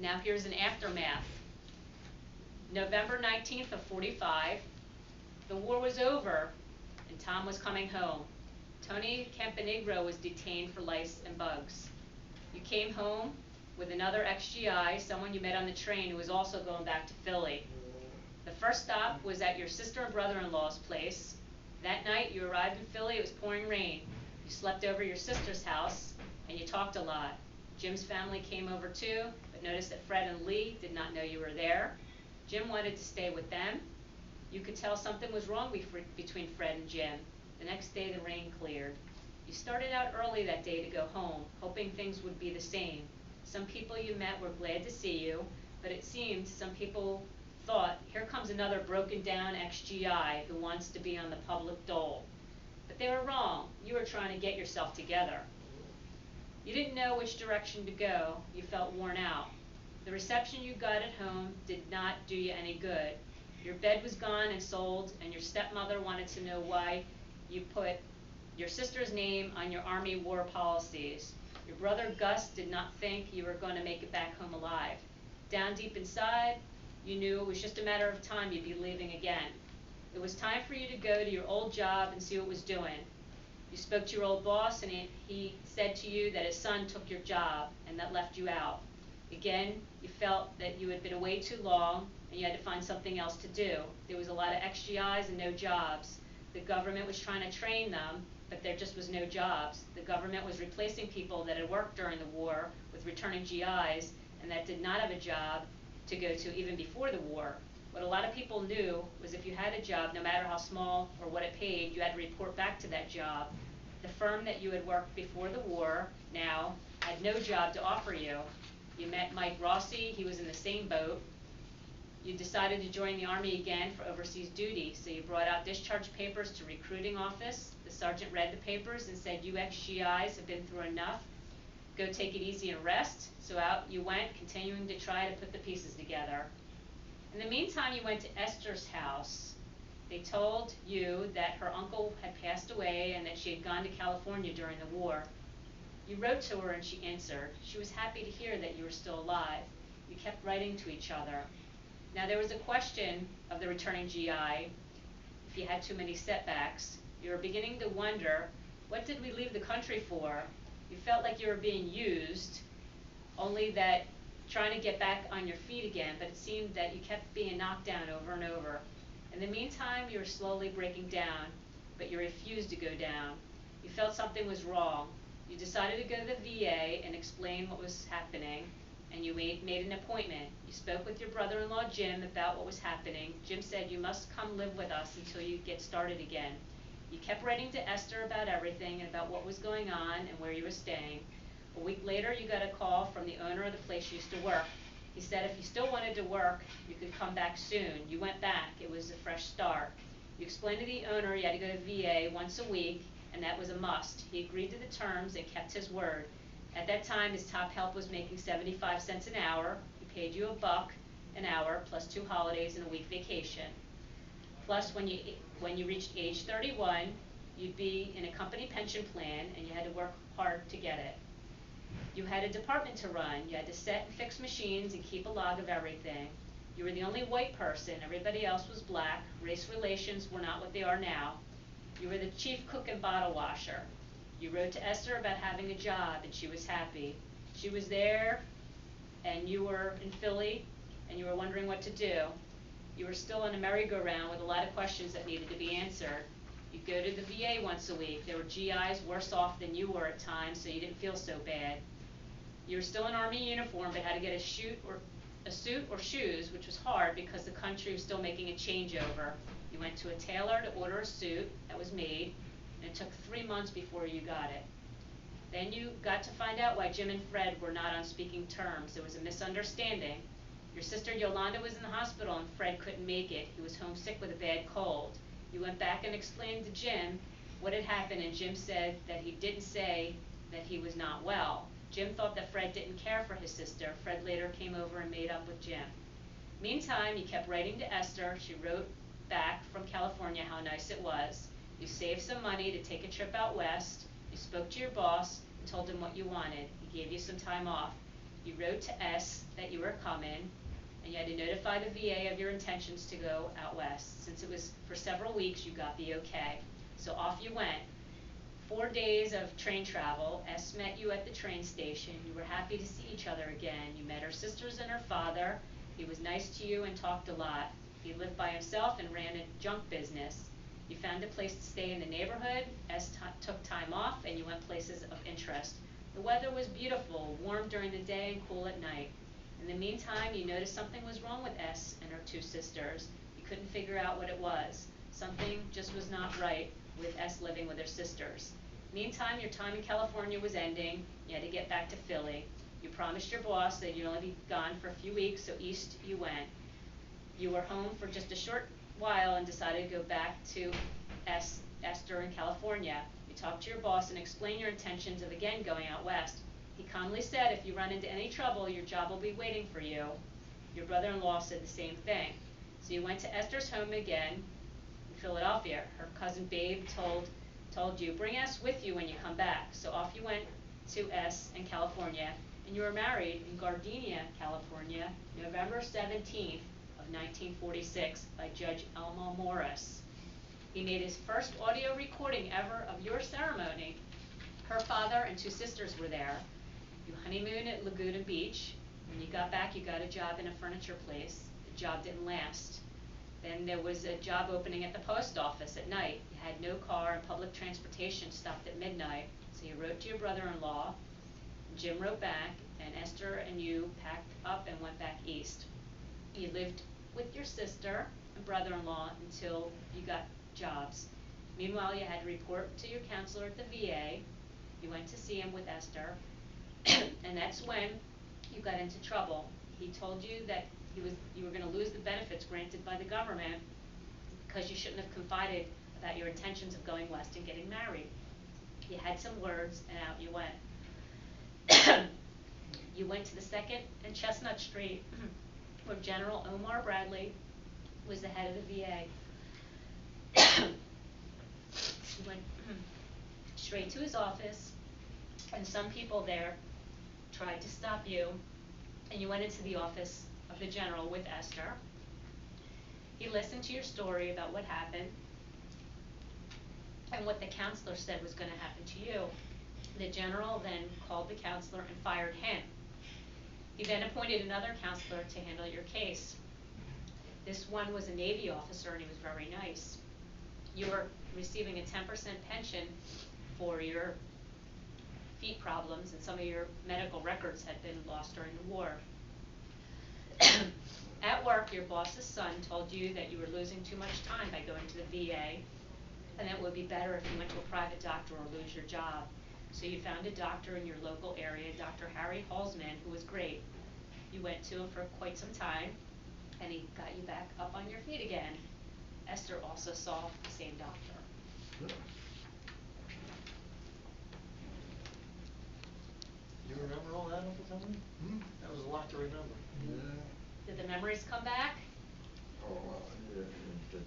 Now here's an aftermath. November 19th of 45, the war was over and Tom was coming home. Tony Campanigro was detained for lice and bugs. You came home with another ex-GI, someone you met on the train who was also going back to Philly. The first stop was at your sister and brother-in-law's place. That night you arrived in Philly, it was pouring rain. You slept over your sister's house and you talked a lot. Jim's family came over too, but noticed that Fred and Lee did not know you were there. Jim wanted to stay with them. You could tell something was wrong between Fred and Jim. The next day the rain cleared. You started out early that day to go home, hoping things would be the same. Some people you met were glad to see you, but it seemed some people thought, here comes another broken down ex-GI who wants to be on the public dole. But they were wrong. You were trying to get yourself together. You didn't know which direction to go. You felt worn out. The reception you got at home did not do you any good. Your bed was gone and sold, and your stepmother wanted to know why you put your sister's name on your Army war policies. Your brother Gus did not think you were going to make it back home alive. Down deep inside, you knew it was just a matter of time you'd be leaving again. It was time for you to go to your old job and see what it was doing. You spoke to your old boss and he said to you that his son took your job and that left you out. Again, you felt that you had been away too long and you had to find something else to do. There was a lot of ex-GIs and no jobs. The government was trying to train them, but there just was no jobs. The government was replacing people that had worked during the war with returning GIs and that did not have a job to go to even before the war. What a lot of people knew was if you had a job, no matter how small or what it paid, you had to report back to that job. The firm that you had worked before the war now had no job to offer you. You met Mike Rossi, he was in the same boat. You decided to join the Army again for overseas duty, so you brought out discharge papers to recruiting office. The sergeant read the papers and said, you ex-GIs have been through enough. Go take it easy and rest. So out you went, continuing to try to put the pieces together. In the meantime, you went to Esther's house. They told you that her uncle had passed away and that she had gone to California during the war. You wrote to her and she answered. She was happy to hear that you were still alive. You kept writing to each other. Now there was a question of the returning GI, if you had too many setbacks. You were beginning to wonder, what did we leave the country for? You felt like you were being used, only that trying to get back on your feet again, but it seemed that you kept being knocked down over and over. In the meantime, you were slowly breaking down, but you refused to go down. You felt something was wrong. You decided to go to the VA and explain what was happening, and you made an appointment. You spoke with your brother-in-law Jim about what was happening. Jim said you must come live with us until you get started again. You kept writing to Esther about everything and about what was going on and where you were staying. A week later, you got a call from the owner of the place you used to work. He said if you still wanted to work, you could come back soon. You went back. It was a fresh start. You explained to the owner you had to go to VA once a week, and that was a must. He agreed to the terms and kept his word. At that time, his top help was making 75 cents an hour. He paid you $1 an hour plus 2 holidays and a week vacation. Plus, when you reached age 31, you'd be in a company pension plan and you had to work hard to get it. You had a department to run. You had to set and fix machines and keep a log of everything. You were the only white person. Everybody else was black. Race relations were not what they are now. You were the chief cook and bottle washer. You wrote to Esther about having a job and she was happy. She was there and you were in Philly and you were wondering what to do. You were still on a merry-go-round with a lot of questions that needed to be answered. You'd go to the VA once a week. There were GIs worse off than you were at times, so you didn't feel so bad. You were still in Army uniform, but had to get a suit or shoes, which was hard because the country was still making a changeover. You went to a tailor to order a suit that was made, and it took 3 months before you got it. Then you got to find out why Jim and Fred were not on speaking terms. There was a misunderstanding. Your sister Yolanda was in the hospital and Fred couldn't make it. He was homesick with a bad cold. You went back and explained to Jim what had happened, and Jim said that he didn't say that he was not well. Jim thought that Fred didn't care for his sister. Fred later came over and made up with Jim. Meantime, you kept writing to Esther. She wrote back from California how nice it was. You saved some money to take a trip out west. You spoke to your boss and told him what you wanted. He gave you some time off. You wrote to S that you were coming, and you had to notify the VA of your intentions to go out west. Since it was for several weeks, you got the okay. So off you went. 4 days of train travel. S met you at the train station. You were happy to see each other again. You met her sisters and her father. He was nice to you and talked a lot. He lived by himself and ran a junk business. You found a place to stay in the neighborhood. S took time off, and you went places of interest. The weather was beautiful, warm during the day and cool at night. In the meantime, you noticed something was wrong with S and her two sisters. You couldn't figure out what it was. Something just was not right with S living with her sisters. Meantime, your time in California was ending. You had to get back to Philly. You promised your boss that you'd only be gone for a few weeks, so east you went. You were home for just a short while and decided to go back to Esther in California. You talked to your boss and explained your intentions of again going out west. He calmly said if you run into any trouble, your job will be waiting for you. Your brother-in-law said the same thing. So you went to Esther's home again in Philadelphia. Her cousin Babe told you, bring S with you when you come back. So off you went to S in California, and you were married in Gardenia, California, November 17th of 1946 by Judge Elmo Morris. He made his first audio recording ever of your ceremony. Her father and two sisters were there. You honeymooned at Laguna Beach. When you got back, you got a job in a furniture place. The job didn't last. Then there was a job opening at the post office at night. You had no car and public transportation stopped at midnight. So you wrote to your brother-in-law. Jim wrote back, and Esther and you packed up and went back east. You lived with your sister and brother-in-law until you got jobs. Meanwhile, you had to report to your counselor at the VA. You went to see him with Esther, and that's when you got into trouble. He told you that you were going to lose the benefits granted by the government because you shouldn't have confided about your intentions of going west and getting married. You had some words, and out you went. You went to the 2nd and Chestnut Street, where General Omar Bradley was the head of the VA. You went straight to his office, and some people there tried to stop you, and you went into the office of the general with Esther. He listened to your story about what happened and what the counselor said was going to happen to you. The general then called the counselor and fired him. He then appointed another counselor to handle your case. This one was a Navy officer, and he was very nice. You were receiving a 10% pension for your feet problems, and some of your medical records had been lost during the war. At work, your boss's son told you that you were losing too much time by going to the VA, and that it would be better if you went to a private doctor or lose your job. So you found a doctor in your local area, Dr. Harry Halsman, who was great. You went to him for quite some time, and he got you back up on your feet again. Esther also saw the same doctor. You remember all that, Uncle Tony? That was a lot to remember. Yeah. Did the memories come back? Oh, yeah.